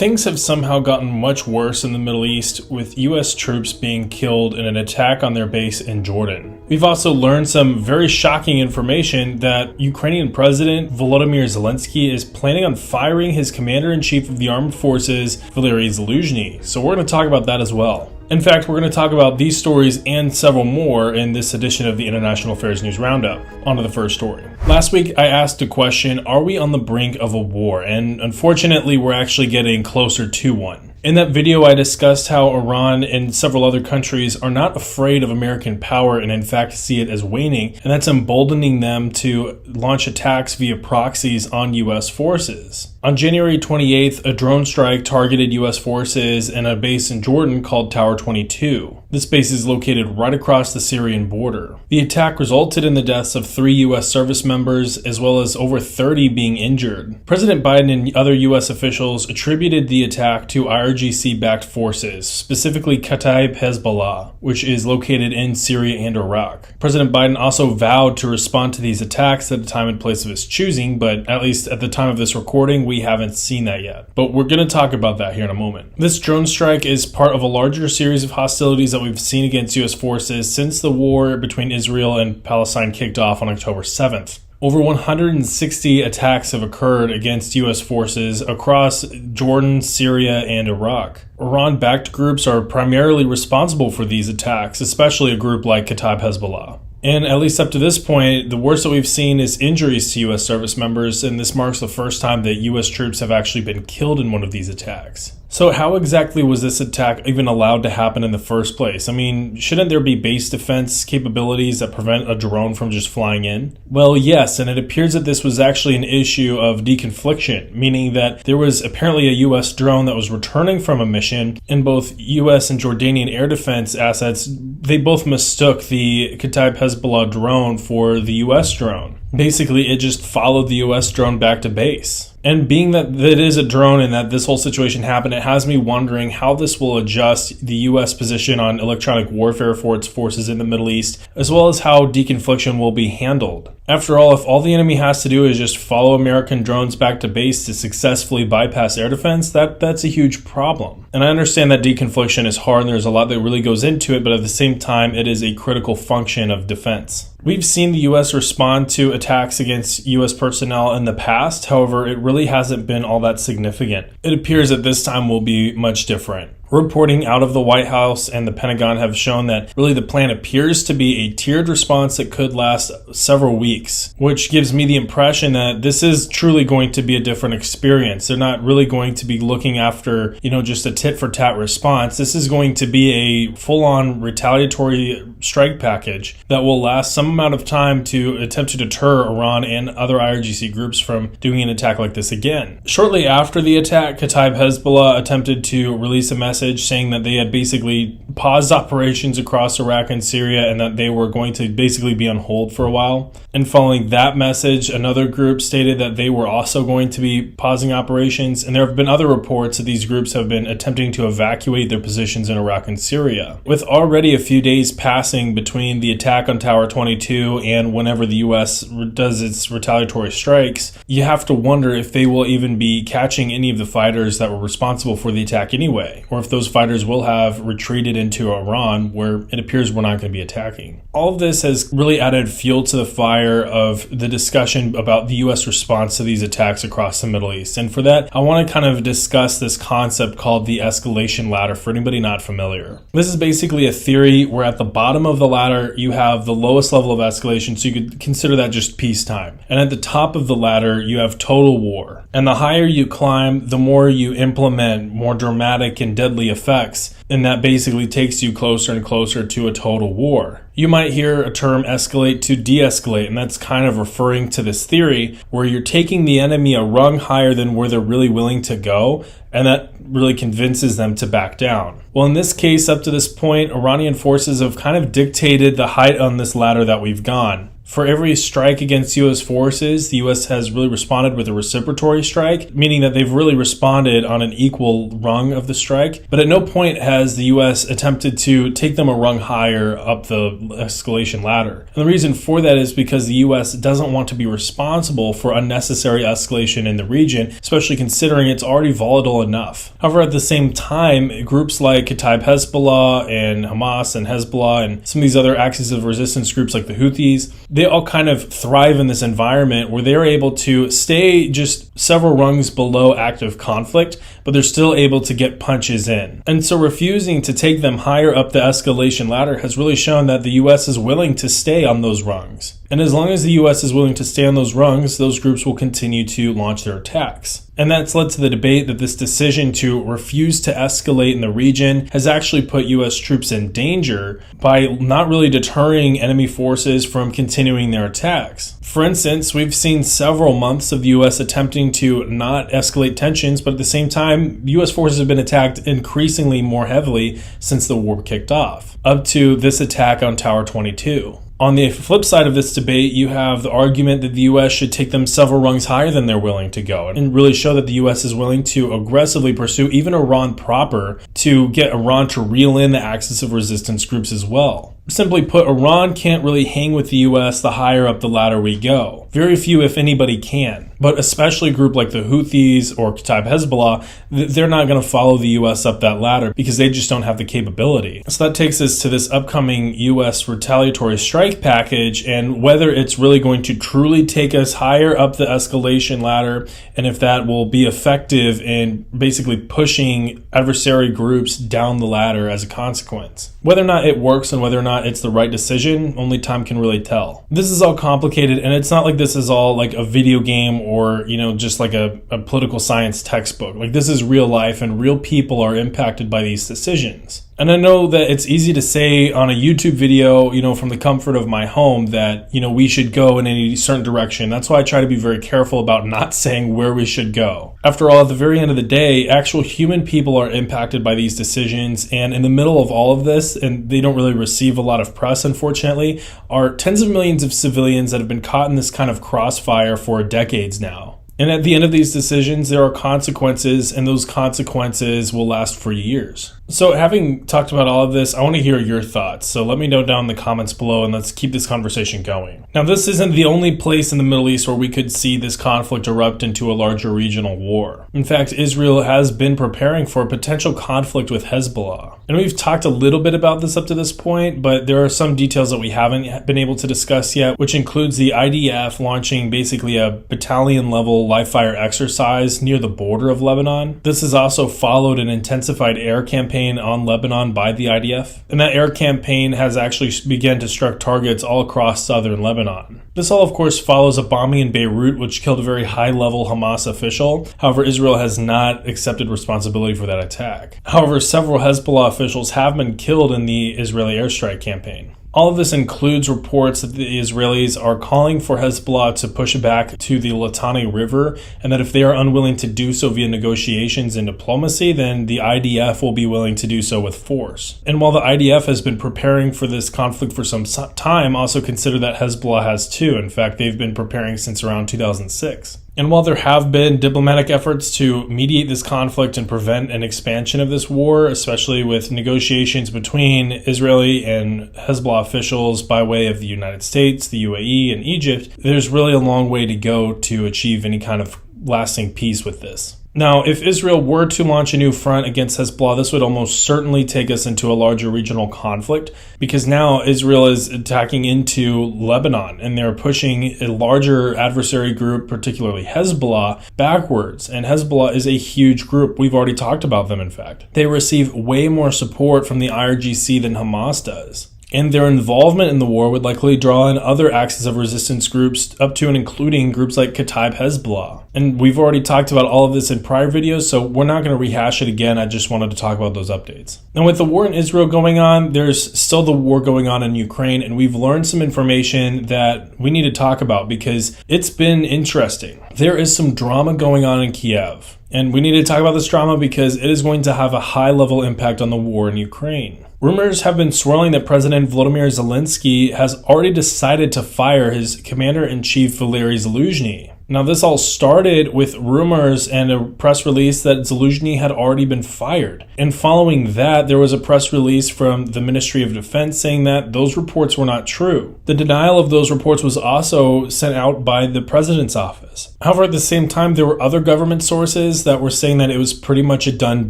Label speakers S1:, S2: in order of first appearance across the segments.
S1: Things have somehow gotten much worse in the Middle East, with US troops being killed in an attack on their base in Jordan. We've also learned some very shocking information that Ukrainian President Volodymyr Zelenskyy is planning on firing his commander-in-chief of the Armed Forces Valerii Zaluzhnyi. So we're going to talk about that as well. In fact, we're going to talk about these stories and several more in this edition of the International Affairs News Roundup. On to the first story. Last week, I asked a question, are we on the brink of a war? And unfortunately, we're actually getting closer to one. In that video, I discussed how Iran and several other countries are not afraid of American power and in fact see it as waning, and that's emboldening them to launch attacks via proxies on US forces. On January 28th, a drone strike targeted US forces in a base in Jordan called Tower 22. This base is located right across the Syrian border. The attack resulted in the deaths of 3 US service members, as well as over 30 being injured. President Biden and other US officials attributed the attack to IRGC-backed forces, specifically Kataib Hezbollah, which is located in Syria and Iraq. President Biden also vowed to respond to these attacks at a time and place of his choosing, but at least at the time of this recording, we haven't seen that yet. But we're going to talk about that here in a moment. This drone strike is part of a larger series of hostilities that we've seen against US forces since the war between Israel and Palestine kicked off on October 7th. Over 160 attacks have occurred against US forces across Jordan, Syria, and Iraq. Iran-backed groups are primarily responsible for these attacks, especially a group like Kataib Hezbollah. And at least up to this point, the worst that we've seen is injuries to US service members, and this marks the first time that US troops have actually been killed in one of these attacks. So how exactly was this attack even allowed to happen in the first place? I mean, shouldn't there be base defense capabilities that prevent a drone from just flying in? Well, yes, and it appears that this was actually an issue of deconfliction, meaning that there was apparently a US drone that was returning from a mission, and both US and Jordanian air defense assets, they both mistook the Kataib Hezbollah drone for the US drone. Basically, it just followed the US drone back to base. And being that it is a drone and that this whole situation happened, it has me wondering how this will adjust the US position on electronic warfare for its forces in the Middle East, as well as how deconfliction will be handled. After all, if all the enemy has to do is just follow American drones back to base to successfully bypass air defense, that's a huge problem. And I understand that deconfliction is hard and there's a lot that really goes into it, but at the same time, it is a critical function of defense. We've seen the US respond to attacks against US personnel in the past, however, it really hasn't been all that significant. It appears that this time will be much different. Reporting out of the White House and the Pentagon have shown that really the plan appears to be a tiered response that could last several weeks, which gives me the impression that this is truly going to be a different experience. They're not really going to be looking after, just a tit-for-tat response. This is going to be a full-on retaliatory strike package that will last some amount of time to attempt to deter Iran and other IRGC groups from doing an attack like this again. Shortly after the attack, Kataib Hezbollah attempted to release a message saying that they had basically paused operations across Iraq and Syria and that they were going to basically be on hold for a while. And following that message, another group stated that they were also going to be pausing operations, and there have been other reports that these groups have been attempting to evacuate their positions in Iraq and Syria. With already a few days passing between the attack on Tower 22 and whenever the US does its retaliatory strikes, you have to wonder if they will even be catching any of the fighters that were responsible for the attack anyway, or if those fighters will have retreated into Iran, where it appears we're not going to be attacking. All of this has really added fuel to the fire of the discussion about the U.S. response to these attacks across the Middle East. And for that, I want to kind of discuss this concept called the escalation ladder for anybody not familiar. This is basically a theory where at the bottom of the ladder, you have the lowest level of escalation, so you could consider that just peacetime. And at the top of the ladder, you have total war. And the higher you climb, the more you implement more dramatic and deadly effects, and that basically takes you closer and closer to a total war. You might hear a term escalate to de-escalate, and that's kind of referring to this theory where you're taking the enemy a rung higher than where they're really willing to go, and that really convinces them to back down. Well, in this case, up to this point, Iranian forces have kind of dictated the height on this ladder that we've gone. For every strike against U.S. forces, the U.S. has really responded with a reciprocatory strike, meaning that they've really responded on an equal rung of the strike. But at no point has the U.S. attempted to take them a rung higher up the escalation ladder. And the reason for that is because the U.S. doesn't want to be responsible for unnecessary escalation in the region, especially considering it's already volatile enough. However, at the same time, groups like Kataib Hezbollah and Hamas and Hezbollah and some of these other axis of resistance groups like the Houthis, they all kind of thrive in this environment where they're able to stay just several rungs below active conflict, but they're still able to get punches in. And so refusing to take them higher up the escalation ladder has really shown that the U.S. is willing to stay on those rungs. And as long as the U.S. is willing to stay on those rungs, those groups will continue to launch their attacks. And that's led to the debate that this decision to refuse to escalate in the region has actually put U.S. troops in danger by not really deterring enemy forces from continuing their attacks. For instance, we've seen several months of the U.S. attempting to not escalate tensions, but at the same time, U.S. forces have been attacked increasingly more heavily since the war kicked off, up to this attack on Tower 22. On the flip side of this debate, you have the argument that the U.S. should take them several rungs higher than they're willing to go and really show that the U.S. is willing to aggressively pursue even Iran proper to get Iran to reel in the axis of resistance groups as well. Simply put, Iran can't really hang with the U.S. the higher up the ladder we go. Very few, if anybody, can. But especially a group like the Houthis or Kataib Hezbollah, they're not going to follow the U.S. up that ladder because they just don't have the capability. So that takes us to this upcoming U.S. retaliatory strike package and whether it's really going to truly take us higher up the escalation ladder and if that will be effective in basically pushing adversary groups down the ladder as a consequence. Whether or not it works and whether or not it's the right decision, only time can really tell. This is all complicated, and it's not like this is all like a video game or, just like a political science textbook. Like, this is real life, and real people are impacted by these decisions. And I know that it's easy to say on a YouTube video, from the comfort of my home that, we should go in any certain direction. That's why I try to be very careful about not saying where we should go. After all, at the very end of the day, actual human people are impacted by these decisions. And in the middle of all of this, and they don't really receive a lot of press, unfortunately, are tens of millions of civilians that have been caught in this kind of crossfire for decades now. And at the end of these decisions, there are consequences, and those consequences will last for years. So having talked about all of this, I want to hear your thoughts. So let me know down in the comments below and let's keep this conversation going. Now, this isn't the only place in the Middle East where we could see this conflict erupt into a larger regional war. In fact, Israel has been preparing for a potential conflict with Hezbollah. And we've talked a little bit about this up to this point, but there are some details that we haven't been able to discuss yet, which includes the IDF launching basically a battalion-level live-fire exercise near the border of Lebanon. This has also followed an intensified air campaign on Lebanon by the IDF, and that air campaign has actually begun to strike targets all across southern Lebanon. This all, of course, follows a bombing in Beirut, which killed a very high-level Hamas official. However, Israel has not accepted responsibility for that attack. However, several Hezbollah officials have been killed in the Israeli airstrike campaign. All of this includes reports that the Israelis are calling for Hezbollah to push back to the Litani River, and that if they are unwilling to do so via negotiations and diplomacy, then the IDF will be willing to do so with force. And while the IDF has been preparing for this conflict for some time, also consider that Hezbollah has too. In fact, they've been preparing since around 2006. And while there have been diplomatic efforts to mediate this conflict and prevent an expansion of this war, especially with negotiations between Israeli and Hezbollah officials by way of the United States, the UAE, and Egypt, there's really a long way to go to achieve any kind of lasting peace with this. Now, if Israel were to launch a new front against Hezbollah, this would almost certainly take us into a larger regional conflict because now Israel is attacking into Lebanon and they're pushing a larger adversary group, particularly Hezbollah, backwards. And Hezbollah is a huge group. We've already talked about them, in fact. They receive way more support from the IRGC than Hamas does. And their involvement in the war would likely draw in other axis of resistance groups up to and including groups like Kataib Hezbollah. And we've already talked about all of this in prior videos, so we're not going to rehash it again. I just wanted to talk about those updates. Now, with the war in Israel going on, there's still the war going on in Ukraine, and we've learned some information that we need to talk about because it's been interesting. There is some drama going on in Kiev, and we need to talk about this drama because it is going to have a high-level impact on the war in Ukraine. Rumors have been swirling that President Volodymyr Zelenskyy has already decided to fire his commander-in-chief Valerii Zaluzhnyi. Now, this all started with rumors and a press release that Zaluzhnyi had already been fired. And following that, there was a press release from the Ministry of Defense saying that those reports were not true. The denial of those reports was also sent out by the president's office. However, at the same time, there were other government sources that were saying that it was pretty much a done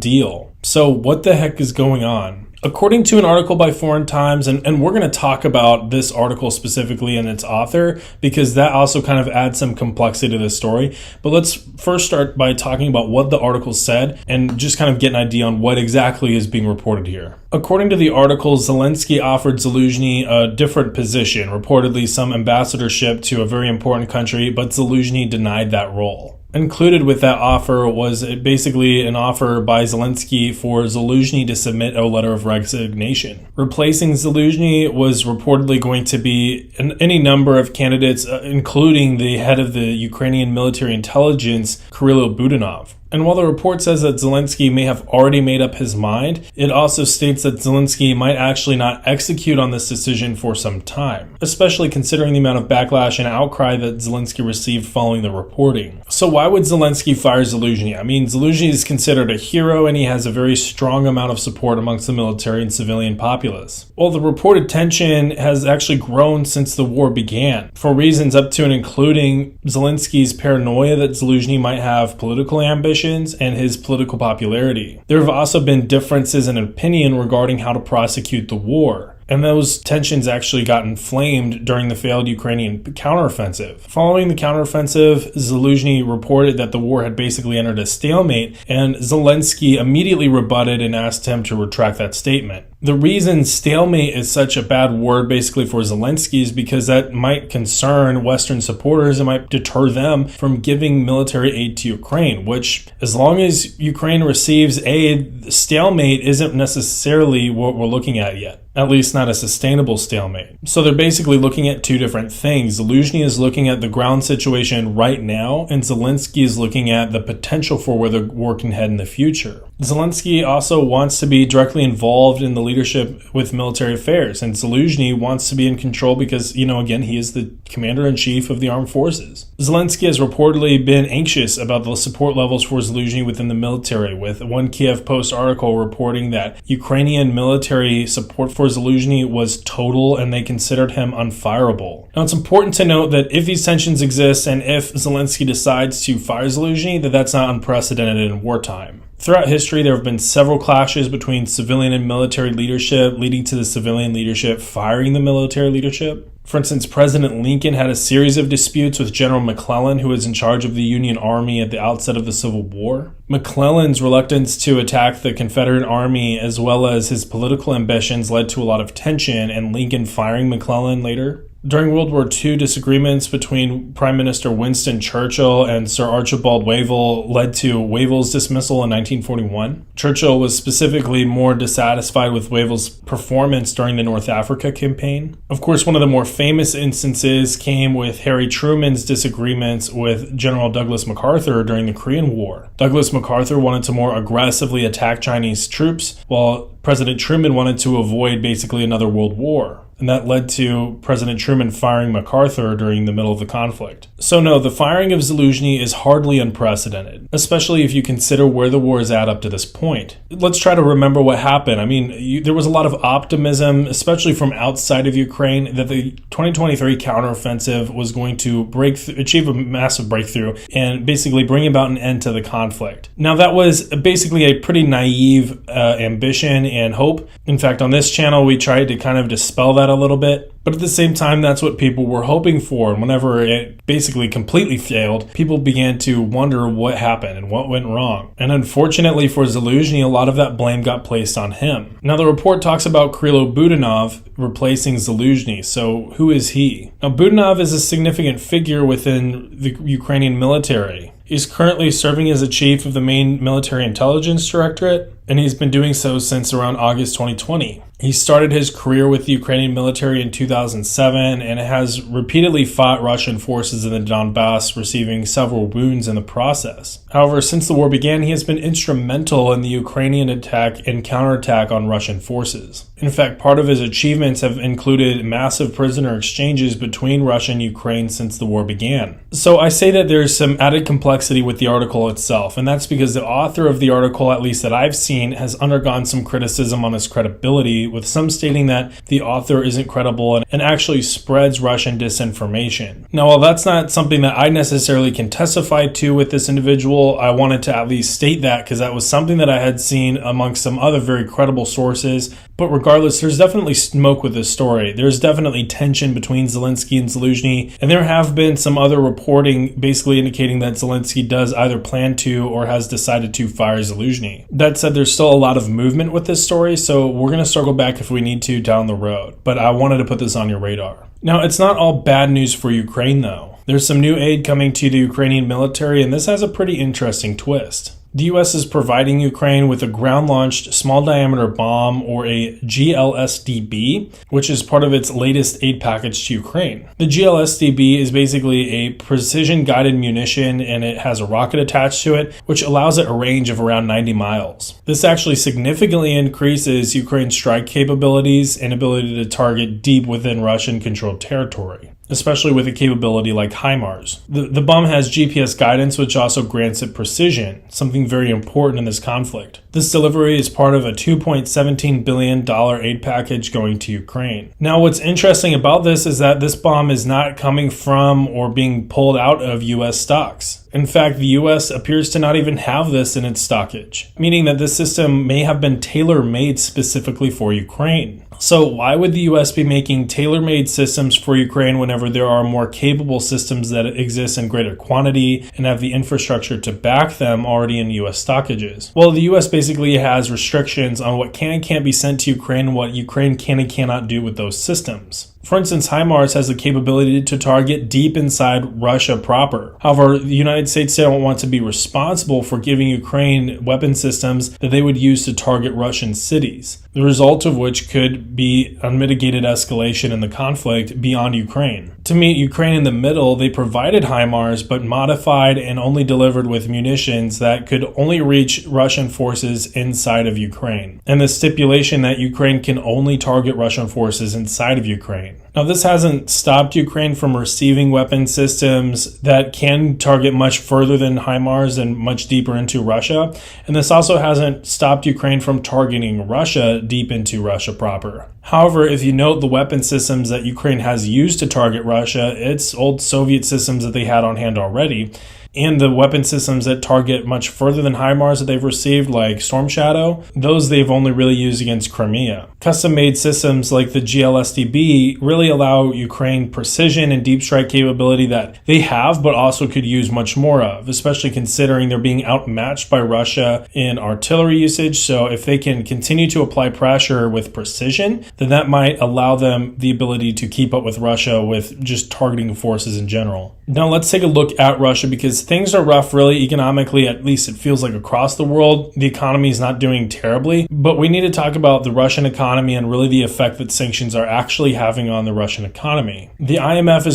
S1: deal. So what the heck is going on? According to an article by Foreign Times, and we're going to talk about this article specifically and its author, because that also kind of adds some complexity to this story. But let's first start by talking about what the article said and just kind of get an idea on what exactly is being reported here. According to the article, Zelenskyy offered Zaluzhnyi a different position, reportedly some ambassadorship to a very important country, but Zaluzhnyi denied that role. Included with that offer was basically an offer by Zelenskyy for Zaluzhnyi to submit a letter of resignation. Replacing Zaluzhnyi was reportedly going to be any number of candidates, including the head of the Ukrainian military intelligence, Kirill Budanov. And while the report says that Zelenskyy may have already made up his mind, it also states that Zelenskyy might actually not execute on this decision for some time, especially considering the amount of backlash and outcry that Zelenskyy received following the reporting. So why would Zelenskyy fire Zaluzhnyi? I mean, Zaluzhnyi is considered a hero and he has a very strong amount of support amongst the military and civilian populace. Well, the reported tension has actually grown since the war began, for reasons up to and including Zelenskyy's paranoia that Zaluzhnyi might have political ambition and his political popularity. There have also been differences in opinion regarding how to prosecute the war. And those tensions actually got inflamed during the failed Ukrainian counteroffensive. Following the counteroffensive, Zaluzhnyi reported that the war had basically entered a stalemate, and Zelenskyy immediately rebutted and asked him to retract that statement. The reason stalemate is such a bad word basically for Zelenskyy is because that might concern Western supporters and might deter them from giving military aid to Ukraine, which, as long as Ukraine receives aid, stalemate isn't necessarily what we're looking at yet. At least not a sustainable stalemate. So they're basically looking at two different things. Zaluzhnyi is looking at the ground situation right now, and Zelenskyy is looking at the potential for where the war can head in the future. Zelenskyy also wants to be directly involved in the leadership with military affairs, and Zaluzhnyi wants to be in control because, again, he is the commander-in-chief of the armed forces. Zelenskyy has reportedly been anxious about the support levels for Zaluzhnyi within the military, with one Kiev Post article reporting that Ukrainian military support for Zaluzhnyi was total and they considered him unfireable. Now, it's important to note that if these tensions exist and if Zelenskyy decides to fire Zaluzhnyi, that's not unprecedented in wartime. Throughout history, there have been several clashes between civilian and military leadership, leading to the civilian leadership firing the military leadership. For instance, President Lincoln had a series of disputes with General McClellan, who was in charge of the Union Army at the outset of the Civil War. McClellan's reluctance to attack the Confederate Army, as well as his political ambitions, led to a lot of tension, and Lincoln firing McClellan later. During World War II, disagreements between Prime Minister Winston Churchill and Sir Archibald Wavell led to Wavell's dismissal in 1941. Churchill was specifically more dissatisfied with Wavell's performance during the North Africa campaign. Of course, one of the more famous instances came with Harry Truman's disagreements with General Douglas MacArthur during the Korean War. Douglas MacArthur wanted to more aggressively attack Chinese troops, while President Truman wanted to avoid basically another world war. And that led to President Truman firing MacArthur during the middle of the conflict. So no, the firing of Zaluzhnyi is hardly unprecedented, especially if you consider where the war is at up to this point. Let's try to remember what happened. I mean, there was a lot of optimism, especially from outside of Ukraine, that the 2023 counteroffensive was going to achieve a massive breakthrough and basically bring about an end to the conflict. Now, that was basically a pretty naive ambition and hope. In fact, on this channel, we tried to kind of dispel that a little bit. But at the same time, that's what people were hoping for. And whenever it basically completely failed, people began to wonder what happened and what went wrong. And unfortunately for Zaluzhnyi, a lot of that blame got placed on him. Now, the report talks about Kirill Budanov replacing Zaluzhnyi. So who is he? Now, Budanov is a significant figure within the Ukrainian military. He's currently serving as the chief of the main military intelligence directorate. and he's been doing so since around August 2020. He started his career with the Ukrainian military in 2007 and has repeatedly fought Russian forces in the Donbass, receiving several wounds in the process. However, since the war began, he has been instrumental in the Ukrainian attack and counterattack on Russian forces. In fact, part of his achievements have included massive prisoner exchanges between Russia and Ukraine since the war began. So I say that there's some added complexity with the article itself, and that's because the author of the article, at least that I've seen, has undergone some criticism on his credibility, with some stating that the author isn't credible and actually spreads Russian disinformation. Now, while that's not something that I necessarily can testify to with this individual, I wanted to at least state that because that was something that I had seen amongst some other very credible sources. But regardless, there's definitely smoke with this story. There's definitely tension between Zelenskyy and Zaluzhnyi, and there have been some other reporting basically indicating that Zelenskyy does either plan to or has decided to fire Zaluzhnyi. That said, there's still a lot of movement with this story, so we're going to circle back if we need to down the road. But I wanted to put this on your radar. Now, it's not all bad news for Ukraine, though. There's some new aid coming to the Ukrainian military, and this has a pretty interesting twist. The U.S. is providing Ukraine with a ground-launched small-diameter bomb, or a GLSDB, which is part of its latest aid package to Ukraine. The GLSDB is basically a precision-guided munition, and it has a rocket attached to it, which allows it a range of around 90 miles. This actually significantly increases Ukraine's strike capabilities and ability to target deep within Russian-controlled territory, especially with a capability like HIMARS. The bomb has GPS guidance, which also grants it precision, something very important in this conflict. This delivery is part of a $2.17 billion aid package going to Ukraine. Now, what's interesting about this is that this bomb is not coming from or being pulled out of U.S. stocks. In fact, the U.S. appears to not even have this in its stockage, meaning that this system may have been tailor-made specifically for Ukraine. So why would the U.S. be making tailor-made systems for Ukraine whenever there are more capable systems that exist in greater quantity and have the infrastructure to back them already in U.S. stockages? Well, the U.S. basically has restrictions on what can and can't be sent to Ukraine and what Ukraine can and cannot do with those systems. For instance, HIMARS has the capability to target deep inside Russia proper. However, the United States don't want to be responsible for giving Ukraine weapon systems that they would use to target Russian cities, the result of which could be unmitigated escalation in the conflict beyond Ukraine. To meet Ukraine in the middle, they provided HIMARS, but modified and only delivered with munitions that could only reach Russian forces inside of Ukraine, and the stipulation that Ukraine can only target Russian forces inside of Ukraine. Now, this hasn't stopped Ukraine from receiving weapon systems that can target much further than HIMARS and much deeper into Russia, and this also hasn't stopped Ukraine from targeting Russia deep into Russia proper. However, if you note the weapon systems that Ukraine has used to target Russia, it's old Soviet systems that they had on hand already, and the weapon systems that target much further than HIMARS that they've received, like Storm Shadow, those they've only really used against Crimea. Custom-made systems like the GLSDB really allow Ukraine precision and deep strike capability that they have, but also could use much more of, especially considering they're being outmatched by Russia in artillery usage. So if they can continue to apply pressure with precision, then that might allow them the ability to keep up with Russia with just targeting forces in general. Now let's take a look at Russia, because things are rough really economically, at least it feels like across the world. The economy is not doing terribly, but we need to talk about the Russian economy and really the effect that sanctions are actually having on the Russian economy. The IMF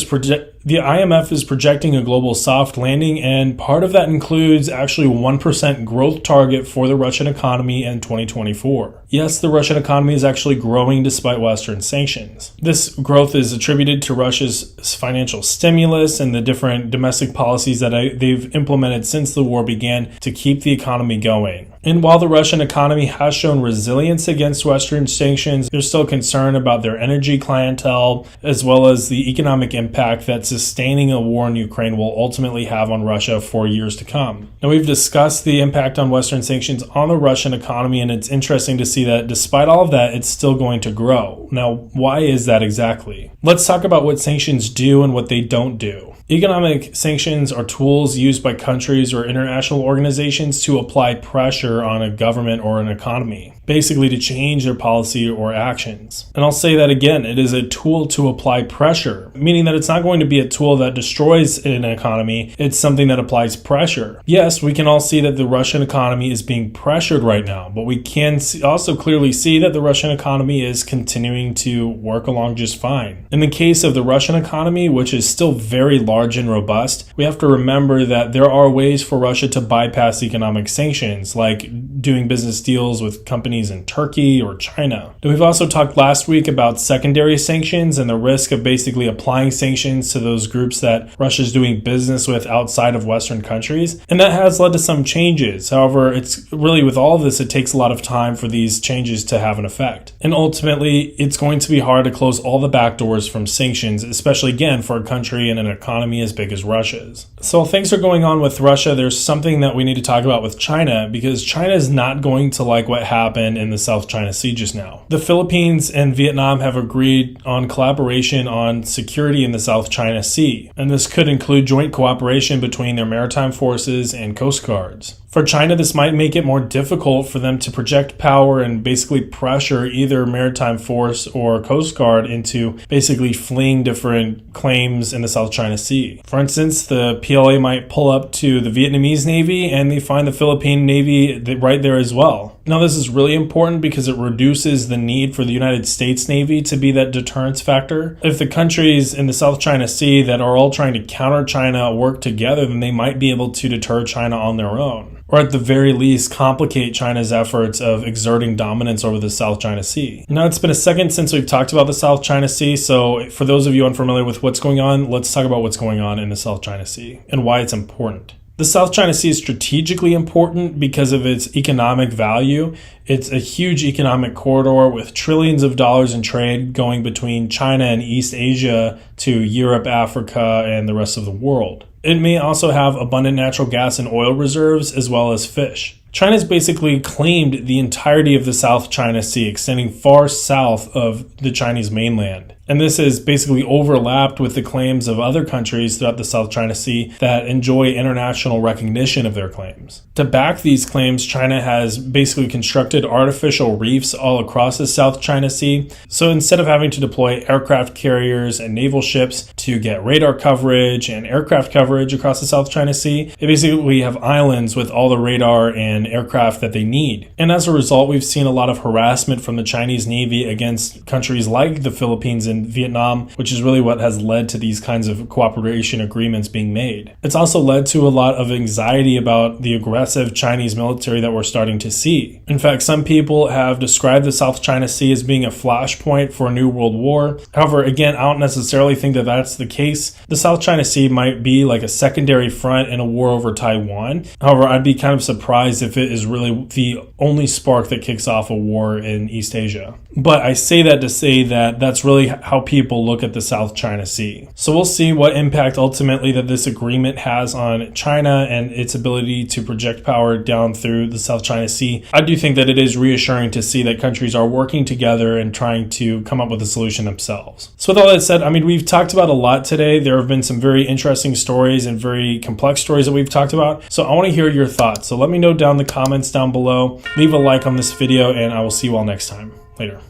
S1: is projecting a global soft landing, and part of that includes actually 1% growth target for the Russian economy in 2024. Yes, the Russian economy is actually growing despite Western sanctions. This growth is attributed to Russia's financial stimulus and the different domestic policies that they've implemented since the war began to keep the economy going. And while the Russian economy has shown resilience against Western sanctions, there's still concern about their energy clientele, as well as the economic impact that sustaining a war in Ukraine will ultimately have on Russia for years to come. Now, we've discussed the impact on Western sanctions on the Russian economy, and it's interesting to see that despite all of that, it's still going to grow. Now, why is that exactly? Let's talk about what sanctions do and what they don't do. Economic sanctions are tools used by countries or international organizations to apply pressure on a government or an economy, basically to change their policy or actions. And I'll say that again, it is a tool to apply pressure, meaning that it's not going to be be a tool that destroys an economy. It's something that applies pressure. Yes, we can all see that the Russian economy is being pressured right now, but we can also clearly see that the Russian economy is continuing to work along just fine. In the case of the Russian economy, which is still very large and robust, we have to remember that there are ways for Russia to bypass economic sanctions, like doing business deals with companies in Turkey or China. And we've also talked last week about secondary sanctions and the risk of basically applying sanctions to those groups that Russia is doing business with outside of Western countries. And that has led to some changes. However, it's really with all of this, it takes a lot of time for these changes to have an effect. And ultimately, it's going to be hard to close all the back doors from sanctions, especially again for a country and an economy as big as Russia's. So while things are going on with Russia, there's something that we need to talk about with China, because China is not going to like what happened in the South China Sea just now. The Philippines and Vietnam have agreed on collaboration on security in the South China Sea, and this could include joint cooperation between their maritime forces and coast guards. For China, this might make it more difficult for them to project power and basically pressure either maritime force or coast guard into basically fleeing different claims in the South China Sea. For instance, the PLA might pull up to the Vietnamese Navy and they find the Philippine Navy right there as well. Now, this is really important because it reduces the need for the United States Navy to be that deterrence factor. If the countries in the South China Sea that are all trying to counter China work together, then they might be able to deter China on their own, or at the very least complicate China's efforts of exerting dominance over the South China Sea. Now, it's been a second since we've talked about the South China Sea, so for those of you unfamiliar with what's going on, let's talk about what's going on in the South China Sea and why it's important. The South China Sea is strategically important because of its economic value. It's a huge economic corridor with trillions of dollars in trade going between China and East Asia to Europe, Africa, and the rest of the world. It may also have abundant natural gas and oil reserves as well as fish. China's basically claimed the entirety of the South China Sea, extending far south of the Chinese mainland. And this is basically overlapped with the claims of other countries throughout the South China Sea that enjoy international recognition of their claims. To back these claims, China has basically constructed artificial reefs all across the South China Sea. So instead of having to deploy aircraft carriers and naval ships to get radar coverage and aircraft coverage across the South China Sea, they basically have islands with all the radar and aircraft that they need. And as a result, we've seen a lot of harassment from the Chinese Navy against countries like the Philippines and Vietnam, which is really what has led to these kinds of cooperation agreements being made. It's also led to a lot of anxiety about the aggressive Chinese military that we're starting to see. In fact, some people have described the South China Sea as being a flashpoint for a new world war. However, again, I don't necessarily think that that's the case. The South China Sea might be like a secondary front in a war over Taiwan. However, I'd be kind of surprised if it is really the only spark that kicks off a war in East Asia. But I say that to say that that's really how people look at the South China Sea. So we'll see what impact ultimately that this agreement has on China and its ability to project power down through the South China Sea. I do think that it is reassuring to see that countries are working together and trying to come up with a solution themselves. So with all that said, we've talked about a lot today. There have been some very interesting stories and very complex stories that we've talked about. So I want to hear your thoughts. So let me know down in the comments down below. Leave a like on this video and I will see you all next time. Later.